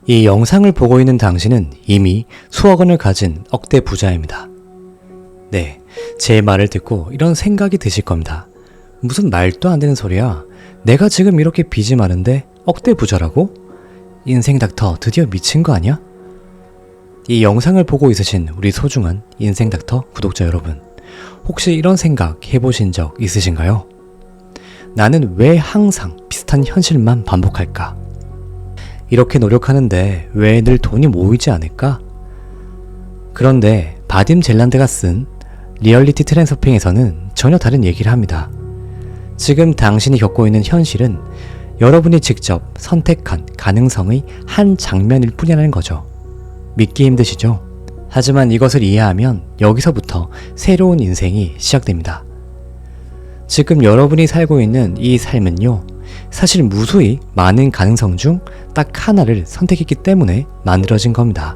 이 영상을 보고 있는 당신은 이미 수억 원을 가진 억대 부자입니다. 네, 제 말을 듣고 이런 생각이 드실 겁니다. 무슨 말도 안 되는 소리야. 내가 지금 이렇게 빚이 많은데 억대 부자라고? 인생 닥터 드디어 미친 거 아니야? 이 영상을 보고 있으신 우리 소중한 인생 닥터 구독자 여러분, 혹시 이런 생각 해보신 적 있으신가요? 나는 왜 항상 비슷한 현실만 반복할까? 이렇게 노력하는데 왜 늘 돈이 모이지 않을까? 그런데 바딤 젤란드가 쓴 리얼리티 트랜서핑에서는 전혀 다른 얘기를 합니다. 지금 당신이 겪고 있는 현실은 여러분이 직접 선택한 가능성의 한 장면일 뿐이라는 거죠. 믿기 힘드시죠? 하지만 이것을 이해하면 여기서부터 새로운 인생이 시작됩니다. 지금 여러분이 살고 있는 이 삶은요, 사실 무수히 많은 가능성 중 딱 하나를 선택했기 때문에 만들어진 겁니다.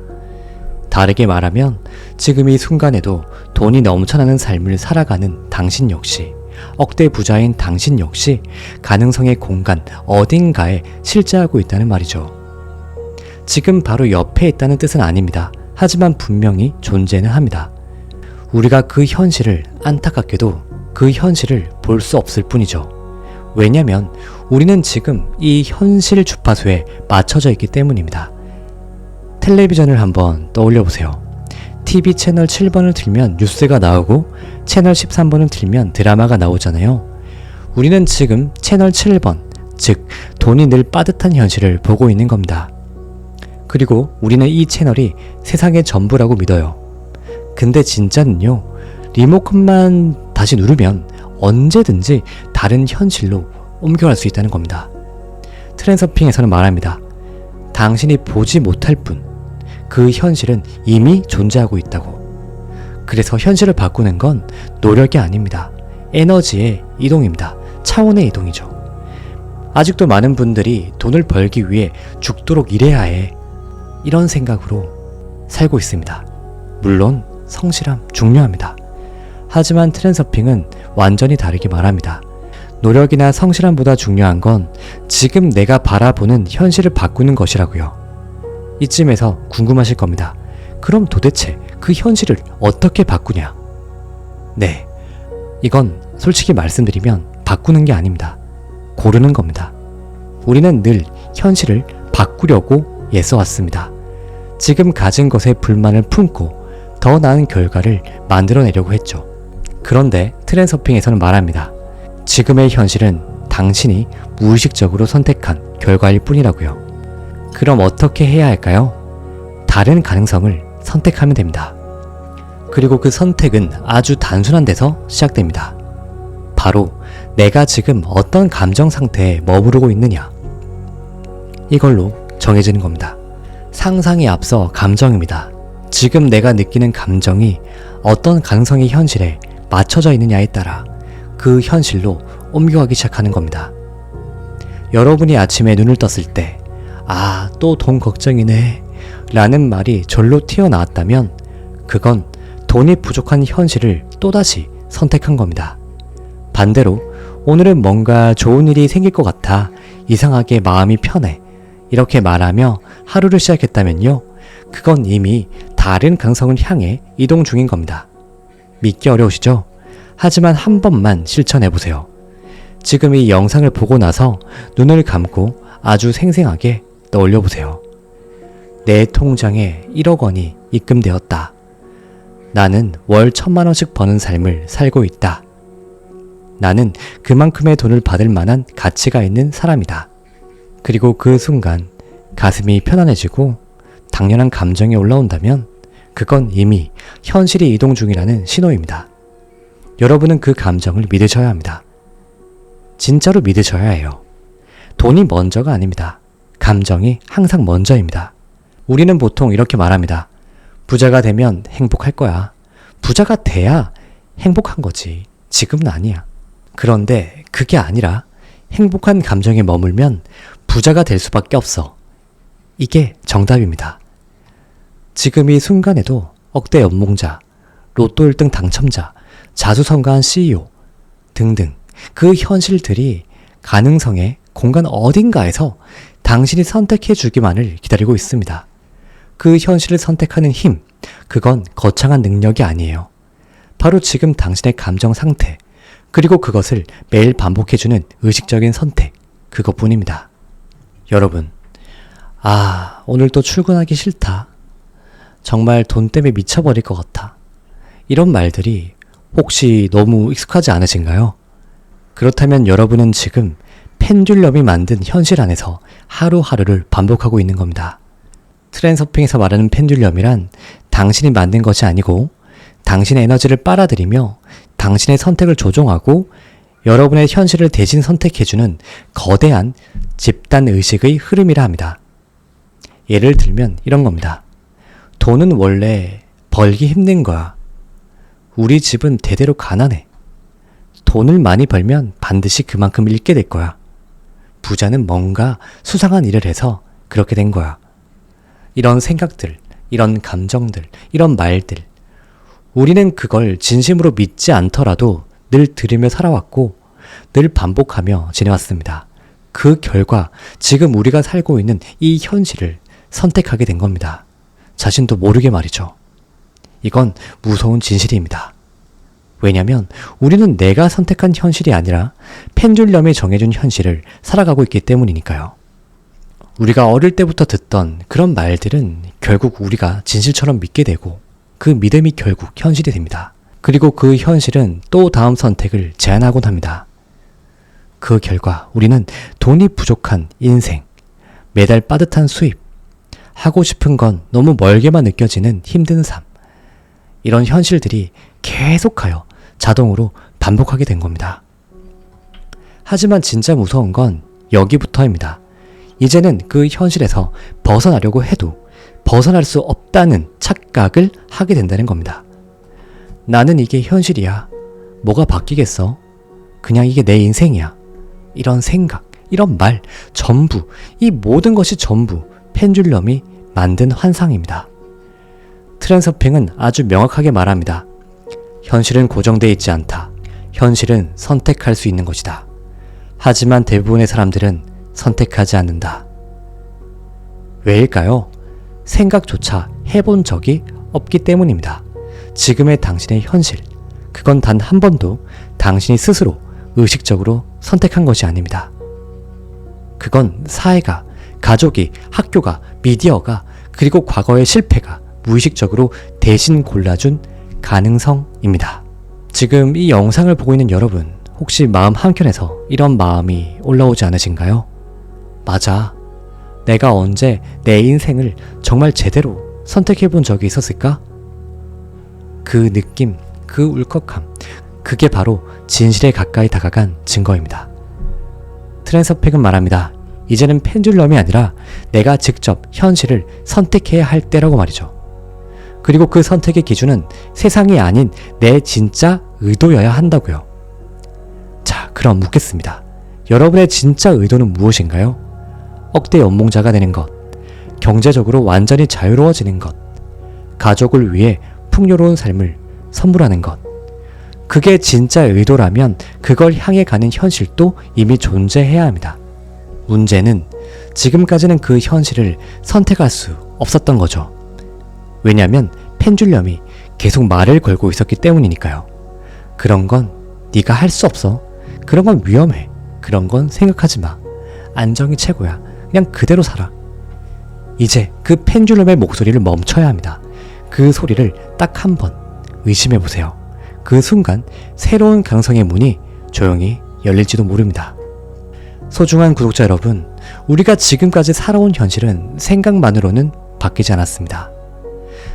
다르게 말하면 지금 이 순간에도 돈이 넘쳐나는 삶을 살아가는 당신 역시, 억대 부자인 당신 역시 가능성의 공간 어딘가에 실재하고 있다는 말이죠. 지금 바로 옆에 있다는 뜻은 아닙니다. 하지만 분명히 존재는 합니다. 우리가 그 현실을 안타깝게도 그 현실을 볼 수 없을 뿐이죠. 왜냐면 우리는 지금 이 현실 주파수에 맞춰져 있기 때문입니다. 텔레비전을 한번 떠올려 보세요. TV 채널 7번을 틀면 뉴스가 나오고 채널 13번을 틀면 드라마가 나오잖아요. 우리는 지금 채널 7번, 즉 돈이 늘 빠듯한 현실을 보고 있는 겁니다. 그리고 우리는 이 채널이 세상의 전부라고 믿어요. 근데 진짜는요, 리모컨만 다시 누르면 언제든지 다른 현실로 옮겨갈 수 있다는 겁니다. 트랜서핑에서는 말합니다. 당신이 보지 못할 뿐, 그 현실은 이미 존재하고 있다고. 그래서 현실을 바꾸는 건 노력이 아닙니다. 에너지의 이동입니다. 차원의 이동이죠. 아직도 많은 분들이 돈을 벌기 위해 죽도록 일해야 해, 이런 생각으로 살고 있습니다. 물론 성실함 중요합니다. 하지만 트랜서핑은 완전히 다르게 말합니다. 노력이나 성실함보다 중요한 건 지금 내가 바라보는 현실을 바꾸는 것이라고요. 이쯤에서 궁금하실 겁니다. 그럼 도대체 그 현실을 어떻게 바꾸냐? 네, 이건 솔직히 말씀드리면 바꾸는 게 아닙니다. 고르는 겁니다. 우리는 늘 현실을 바꾸려고 애써왔습니다. 지금 가진 것에 불만을 품고 더 나은 결과를 만들어내려고 했죠. 그런데 트랜서핑에서는 말합니다. 지금의 현실은 당신이 무의식적으로 선택한 결과일 뿐이라고요. 그럼 어떻게 해야 할까요? 다른 가능성을 선택하면 됩니다. 그리고 그 선택은 아주 단순한 데서 시작됩니다. 바로 내가 지금 어떤 감정 상태에 머무르고 있느냐, 이걸로 정해지는 겁니다. 상상이 앞서 감정입니다. 지금 내가 느끼는 감정이 어떤 가능성의 현실에 맞춰져 있느냐에 따라 그 현실로 옮겨가기 시작하는 겁니다. 여러분이 아침에 눈을 떴을 때 아, 또 돈 걱정이네 라는 말이 절로 튀어나왔다면 그건 돈이 부족한 현실을 또다시 선택한 겁니다. 반대로 오늘은 뭔가 좋은 일이 생길 것 같아, 이상하게 마음이 편해, 이렇게 말하며 하루를 시작했다면요, 그건 이미 다른 가능성을 향해 이동 중인 겁니다. 믿기 어려우시죠? 하지만 한 번만 실천해보세요. 지금 이 영상을 보고 나서 눈을 감고 아주 생생하게 떠올려보세요. 내 통장에 1억 원이 입금되었다. 나는 월 1,000만 원씩 버는 삶을 살고 있다. 나는 그만큼의 돈을 받을 만한 가치가 있는 사람이다. 그리고 그 순간 가슴이 편안해지고 당연한 감정이 올라온다면 그건 이미 현실이 이동 중이라는 신호입니다. 여러분은 그 감정을 믿으셔야 합니다. 진짜로 믿으셔야 해요. 돈이 먼저가 아닙니다. 감정이 항상 먼저입니다. 우리는 보통 이렇게 말합니다. 부자가 되면 행복할 거야. 부자가 돼야 행복한 거지. 지금은 아니야. 그런데 그게 아니라 행복한 감정에 머물면 부자가 될 수밖에 없어. 이게 정답입니다. 지금 이 순간에도 억대 연봉자, 로또 1등 당첨자, 자수성가한 CEO 등등 그 현실들이 가능성의 공간 어딘가에서 당신이 선택해 주기만을 기다리고 있습니다. 그 현실을 선택하는 힘, 그건 거창한 능력이 아니에요. 바로 지금 당신의 감정 상태, 그리고 그것을 매일 반복해주는 의식적인 선택, 그것뿐입니다. 여러분, 오늘 또 출근하기 싫다. 정말 돈 때문에 미쳐버릴 것 같아. 이런 말들이 혹시 너무 익숙하지 않으신가요? 그렇다면 여러분은 지금 펜듈럼이 만든 현실 안에서 하루하루를 반복하고 있는 겁니다. 트랜서핑에서 말하는 펜듈럼이란 당신이 만든 것이 아니고 당신의 에너지를 빨아들이며 당신의 선택을 조종하고 여러분의 현실을 대신 선택해주는 거대한 집단의식의 흐름이라 합니다. 예를 들면 이런 겁니다. 돈은 원래 벌기 힘든 거야. 우리 집은 대대로 가난해. 돈을 많이 벌면 반드시 그만큼 잃게 될 거야. 부자는 뭔가 수상한 일을 해서 그렇게 된 거야. 이런 생각들, 이런 감정들, 이런 말들. 우리는 그걸 진심으로 믿지 않더라도 늘 들으며 살아왔고 늘 반복하며 지내왔습니다. 그 결과 지금 우리가 살고 있는 이 현실을 선택하게 된 겁니다. 자신도 모르게 말이죠. 이건 무서운 진실입니다. 왜냐면 우리는 내가 선택한 현실이 아니라 펜듈럼이 정해준 현실을 살아가고 있기 때문이니까요. 우리가 어릴 때부터 듣던 그런 말들은 결국 우리가 진실처럼 믿게 되고 그 믿음이 결국 현실이 됩니다. 그리고 그 현실은 또 다음 선택을 제안하곤 합니다. 그 결과 우리는 돈이 부족한 인생, 매달 빠듯한 수입, 하고 싶은 건 너무 멀게만 느껴지는 힘든 삶, 이런 현실들이 계속하여 자동으로 반복하게 된 겁니다. 하지만 진짜 무서운 건 여기부터입니다. 이제는 그 현실에서 벗어나려고 해도 벗어날 수 없다는 착각을 하게 된다는 겁니다. 나는 이게 현실이야. 뭐가 바뀌겠어? 그냥 이게 내 인생이야. 이런 생각, 이런 말, 전부, 이 모든 것이 전부 펜듈럼이 만든 환상입니다. 트랜서핑은 아주 명확하게 말합니다. 현실은 고정되어 있지 않다. 현실은 선택할 수 있는 것이다. 하지만 대부분의 사람들은 선택하지 않는다. 왜일까요? 생각조차 해본 적이 없기 때문입니다. 지금의 당신의 현실, 그건 단 한 번도 당신이 스스로 의식적으로 선택한 것이 아닙니다. 그건 사회가, 가족이, 학교가, 미디어가, 그리고 과거의 실패가 무의식적으로 대신 골라준 가능성입니다. 지금 이 영상을 보고 있는 여러분, 혹시 마음 한켠에서 이런 마음이 올라오지 않으신가요? 맞아. 내가 언제 내 인생을 정말 제대로 선택해 본 적이 있었을까? 그 느낌, 그 울컥함, 그게 바로 진실에 가까이 다가간 증거입니다. 트랜서핑은 말합니다. 이제는 펜듈럼이 아니라 내가 직접 현실을 선택해야 할 때라고 말이죠. 그리고 그 선택의 기준은 세상이 아닌 내 진짜 의도여야 한다고요. 자, 그럼 묻겠습니다. 여러분의 진짜 의도는 무엇인가요? 억대 연봉자가 되는 것, 경제적으로 완전히 자유로워지는 것, 가족을 위해 풍요로운 삶을 선물하는 것. 그게 진짜 의도라면 그걸 향해 가는 현실도 이미 존재해야 합니다. 문제는 지금까지는 그 현실을 선택할 수 없었던 거죠. 왜냐하면 펜듈럼이 계속 말을 걸고 있었기 때문이니까요. 그런 건 네가 할 수 없어. 그런 건 위험해. 그런 건 생각하지 마. 안정이 최고야. 그냥 그대로 살아. 이제 그 펜듈럼의 목소리를 멈춰야 합니다. 그 소리를 딱 한 번 의심해보세요. 그 순간 새로운 가능성의 문이 조용히 열릴지도 모릅니다. 소중한 구독자 여러분, 우리가 지금까지 살아온 현실은 생각만으로는 바뀌지 않았습니다.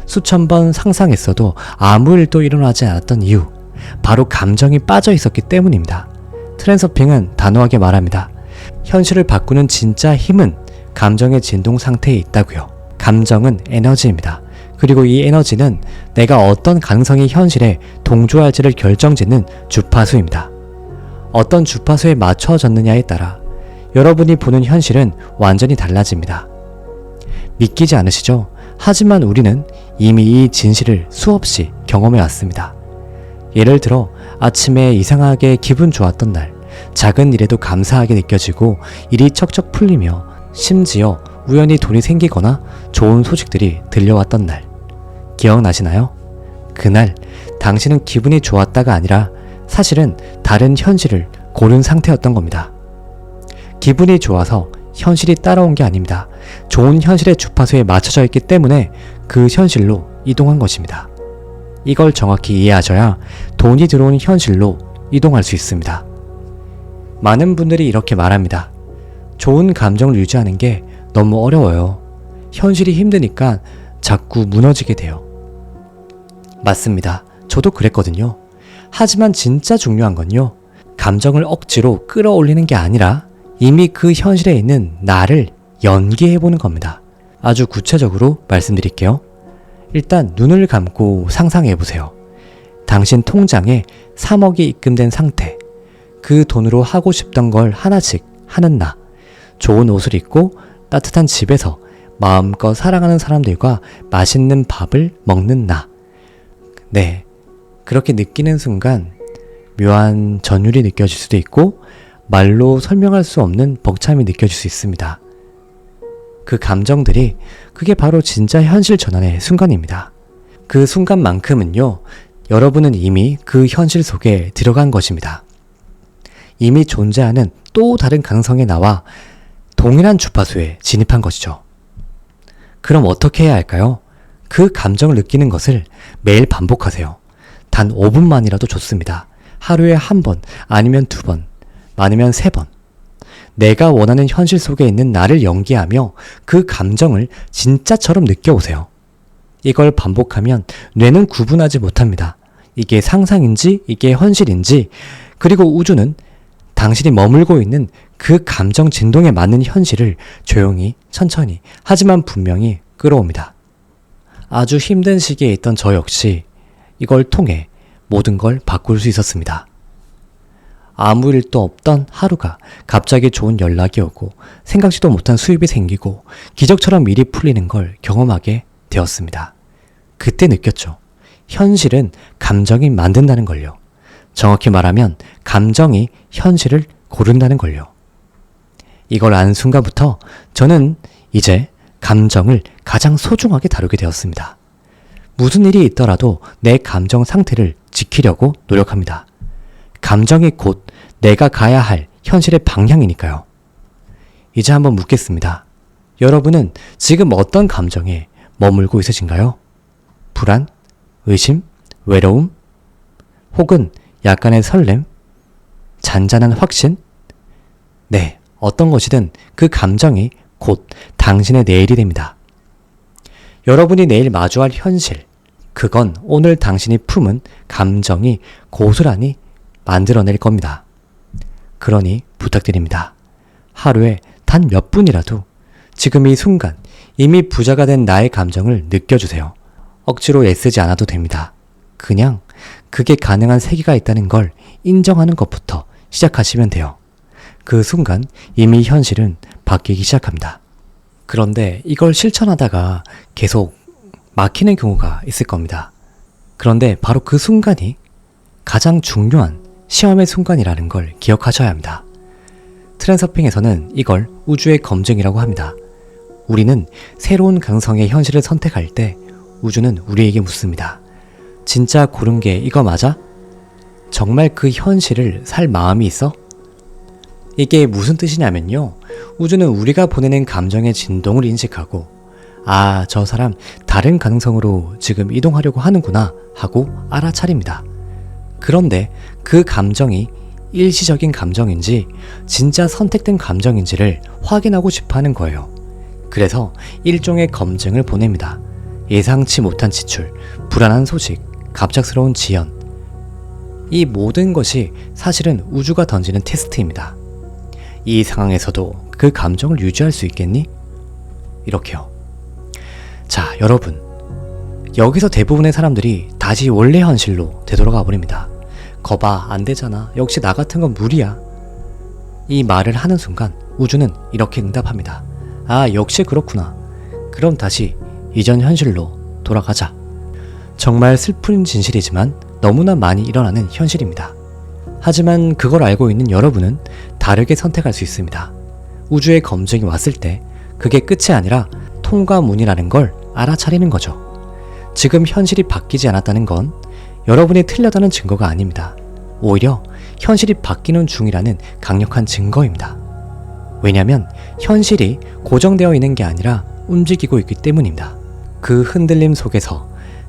수천 번 상상했어도 아무 일도 일어나지 않았던 이유, 바로 감정이 빠져 있었기 때문입니다. 트랜서핑은 단호하게 말합니다. 현실을 바꾸는 진짜 힘은 감정의 진동 상태에 있다고요. 감정은 에너지입니다. 그리고 이 에너지는 내가 어떤 가능성이 현실에 동조할지를 결정짓는 주파수입니다. 어떤 주파수에 맞춰졌느냐에 따라 여러분이 보는 현실은 완전히 달라집니다. 믿기지 않으시죠? 하지만 우리는 이미 이 진실을 수없이 경험해 왔습니다. 예를 들어 아침에 이상하게 기분 좋았던 날, 작은 일에도 감사하게 느껴지고 일이 척척 풀리며 심지어 우연히 돈이 생기거나 좋은 소식들이 들려왔던 날. 기억나시나요? 그날 당신은 기분이 좋았다가 아니라 사실은 다른 현실을 고른 상태였던 겁니다. 기분이 좋아서 현실이 따라온 게 아닙니다. 좋은 현실의 주파수에 맞춰져 있기 때문에 그 현실로 이동한 것입니다. 이걸 정확히 이해하셔야 돈이 들어오는 현실로 이동할 수 있습니다. 많은 분들이 이렇게 말합니다. 좋은 감정을 유지하는 게 너무 어려워요. 현실이 힘드니까 자꾸 무너지게 돼요. 맞습니다. 저도 그랬거든요. 하지만 진짜 중요한 건요. 감정을 억지로 끌어올리는 게 아니라 이미 그 현실에 있는 나를 연기해보는 겁니다. 아주 구체적으로 말씀드릴게요. 일단 눈을 감고 상상해보세요. 당신 통장에 3억이 입금된 상태. 그 돈으로 하고 싶던 걸 하나씩 하는 나. 좋은 옷을 입고 따뜻한 집에서 마음껏 사랑하는 사람들과 맛있는 밥을 먹는 나. 네, 그렇게 느끼는 순간 묘한 전율이 느껴질 수도 있고 말로 설명할 수 없는 벅참이 느껴질 수 있습니다. 그 감정들이 그게 바로 진짜 현실 전환의 순간입니다. 그 순간만큼은요, 여러분은 이미 그 현실 속에 들어간 것입니다. 이미 존재하는 또 다른 가능성에 나와 동일한 주파수에 진입한 것이죠. 그럼 어떻게 해야 할까요? 그 감정을 느끼는 것을 매일 반복하세요. 단 5분만이라도 좋습니다. 하루에 1번, 아니면 2번, 많으면 3번. 내가 원하는 현실 속에 있는 나를 연기하며 그 감정을 진짜처럼 느껴오세요. 이걸 반복하면 뇌는 구분하지 못합니다. 이게 상상인지 이게 현실인지, 그리고 우주는 당신이 머물고 있는 그 감정 진동에 맞는 현실을 조용히 천천히 하지만 분명히 끌어옵니다. 아주 힘든 시기에 있던 저 역시 이걸 통해 모든 걸 바꿀 수 있었습니다. 아무 일도 없던 하루가 갑자기 좋은 연락이 오고 생각지도 못한 수입이 생기고 기적처럼 일이 풀리는 걸 경험하게 되었습니다. 그때 느꼈죠. 현실은 감정이 만든다는 걸요. 정확히 말하면 감정이 현실을 고른다는 걸요. 이걸 안 순간부터 저는 이제 감정을 가장 소중하게 다루게 되었습니다. 무슨 일이 있더라도 내 감정 상태를 지키려고 노력합니다. 감정이 곧 내가 가야 할 현실의 방향이니까요. 이제 한번 묻겠습니다. 여러분은 지금 어떤 감정에 머물고 있으신가요? 불안, 의심, 외로움, 혹은 약간의 설렘, 잔잔한 확신? 네, 어떤 것이든 그 감정이 곧 당신의 내일이 됩니다. 여러분이 내일 마주할 현실, 그건 오늘 당신이 품은 감정이 고스란히 만들어낼 겁니다. 그러니 부탁드립니다. 하루에 단 몇 분이라도 지금 이 순간 이미 부자가 된 나의 감정을 느껴주세요. 억지로 애쓰지 않아도 됩니다. 그냥 그게 가능한 세계가 있다는 걸 인정하는 것부터 시작하시면 돼요. 그 순간 이미 현실은 바뀌기 시작합니다. 그런데 이걸 실천하다가 계속 막히는 경우가 있을 겁니다. 그런데 바로 그 순간이 가장 중요한 시험의 순간이라는 걸 기억하셔야 합니다. 트랜서핑에서는 이걸 우주의 검증이라고 합니다. 우리는 새로운 가능성의 현실을 선택할 때 우주는 우리에게 묻습니다. 진짜 고른 게 이거 맞아? 정말 그 현실을 살 마음이 있어? 이게 무슨 뜻이냐면요. 우주는 우리가 보내는 감정의 진동을 인식하고 아, 저 사람 다른 가능성으로 지금 이동하려고 하는구나 하고 알아차립니다. 그런데 그 감정이 일시적인 감정인지 진짜 선택된 감정인지를 확인하고 싶어 하는 거예요. 그래서 일종의 검증을 보냅니다. 예상치 못한 지출, 불안한 소식, 갑작스러운 지연. 이 모든 것이 사실은 우주가 던지는 테스트입니다. 이 상황에서도 그 감정을 유지할 수 있겠니? 이렇게요. 자, 여러분. 여기서 대부분의 사람들이 다시 원래 현실로 되돌아가 버립니다. 거봐, 안 되잖아. 역시 나 같은 건 무리야. 이 말을 하는 순간 우주는 이렇게 응답합니다. 아, 역시 그렇구나. 그럼 다시 이전 현실로 돌아가자. 정말 슬픈 진실이지만 너무나 많이 일어나는 현실입니다. 하지만 그걸 알고 있는 여러분은 다르게 선택할 수 있습니다. 우주의 검증이 왔을 때 그게 끝이 아니라 통과문이라는 걸 알아차리는 거죠. 지금 현실이 바뀌지 않았다는 건 여러분이 틀렸다는 증거가 아닙니다. 오히려 현실이 바뀌는 중이라는 강력한 증거입니다. 왜냐하면 현실이 고정되어 있는 게 아니라 움직이고 있기 때문입니다. 그 흔들림 속에서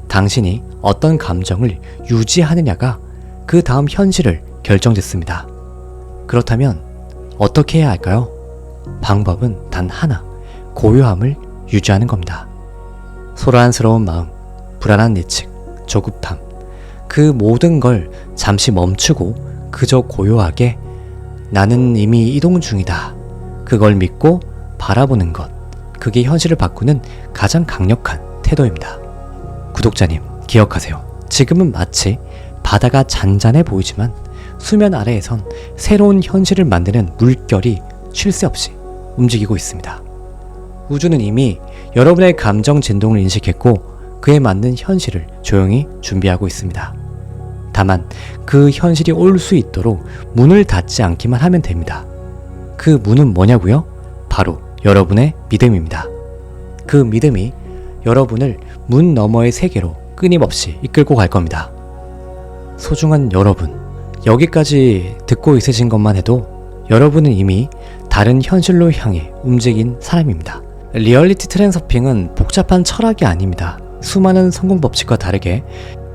당신이 어떤 감정을 유지하느냐가 그 다음 현실을 결정짓습니다. 그렇다면 어떻게 해야 할까요? 방법은 단 하나, 고요함을 유지하는 겁니다. 소란스러운 마음, 불안한 예측, 조급함, 그 모든 걸 잠시 멈추고 그저 고요하게 나는 이미 이동 중이다. 그걸 믿고 바라보는 것, 그게 현실을 바꾸는 가장 강력한 태도입니다. 구독자님, 기억하세요. 지금은 마치 바다가 잔잔해 보이지만 수면 아래에선 새로운 현실을 만드는 물결이 쉴 새 없이 움직이고 있습니다. 우주는 이미 여러분의 감정 진동을 인식했고 그에 맞는 현실을 조용히 준비하고 있습니다. 다만 그 현실이 올 수 있도록 문을 닫지 않기만 하면 됩니다. 그 문은 뭐냐고요? 바로 여러분의 믿음입니다. 그 믿음이 여러분을 문 너머의 세계로 끊임없이 이끌고 갈 겁니다. 소중한 여러분, 여기까지 듣고 있으신 것만 해도 여러분은 이미 다른 현실로 향해 움직인 사람입니다. 리얼리티 트랜서핑은 복잡한 철학이 아닙니다. 수많은 성공 법칙과 다르게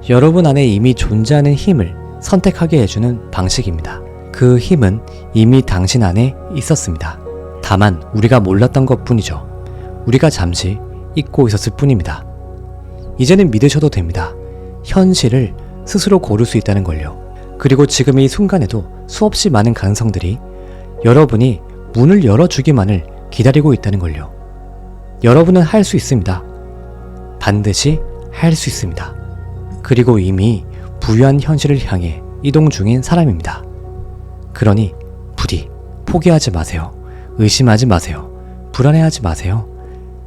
여러분 안에 이미 존재하는 힘을 선택하게 해주는 방식입니다. 그 힘은 이미 당신 안에 있었습니다. 다만 우리가 몰랐던 것 뿐이죠. 우리가 잠시 잊고 있었을 뿐입니다. 이제는 믿으셔도 됩니다. 현실을 스스로 고를 수 있다는 걸요. 그리고 지금 이 순간에도 수없이 많은 가능성들이 여러분이 문을 열어주기만을 기다리고 있다는 걸요. 여러분은 할 수 있습니다. 반드시 할 수 있습니다. 그리고 이미 부유한 현실을 향해 이동 중인 사람입니다. 그러니 부디 포기하지 마세요. 의심하지 마세요. 불안해하지 마세요.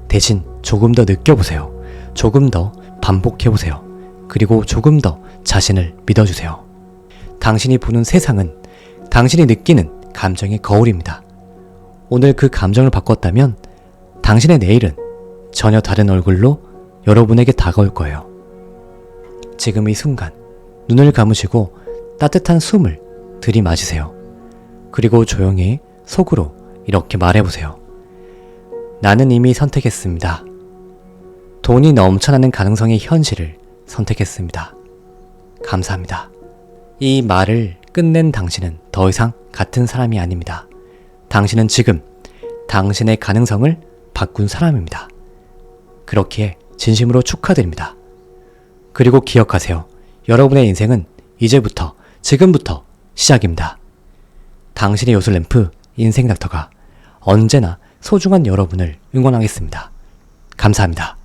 대신 조금 더 느껴보세요. 조금 더 반복해보세요. 그리고 조금 더 자신을 믿어주세요. 당신이 보는 세상은 당신이 느끼는 감정의 거울입니다. 오늘 그 감정을 바꿨다면 당신의 내일은 전혀 다른 얼굴로 여러분에게 다가올 거예요. 지금 이 순간 눈을 감으시고 따뜻한 숨을 들이마시세요. 그리고 조용히 속으로 이렇게 말해보세요. 나는 이미 선택했습니다. 돈이 넘쳐나는 가능성의 현실을 선택했습니다. 감사합니다. 이 말을 끝낸 당신은 더 이상 같은 사람이 아닙니다. 당신은 지금 당신의 가능성을 바꾼 사람입니다. 그렇기에 진심으로 축하드립니다. 그리고 기억하세요. 여러분의 인생은 이제부터, 지금부터 시작입니다. 당신의 요술램프 인생닥터가 언제나 소중한 여러분을 응원하겠습니다. 감사합니다.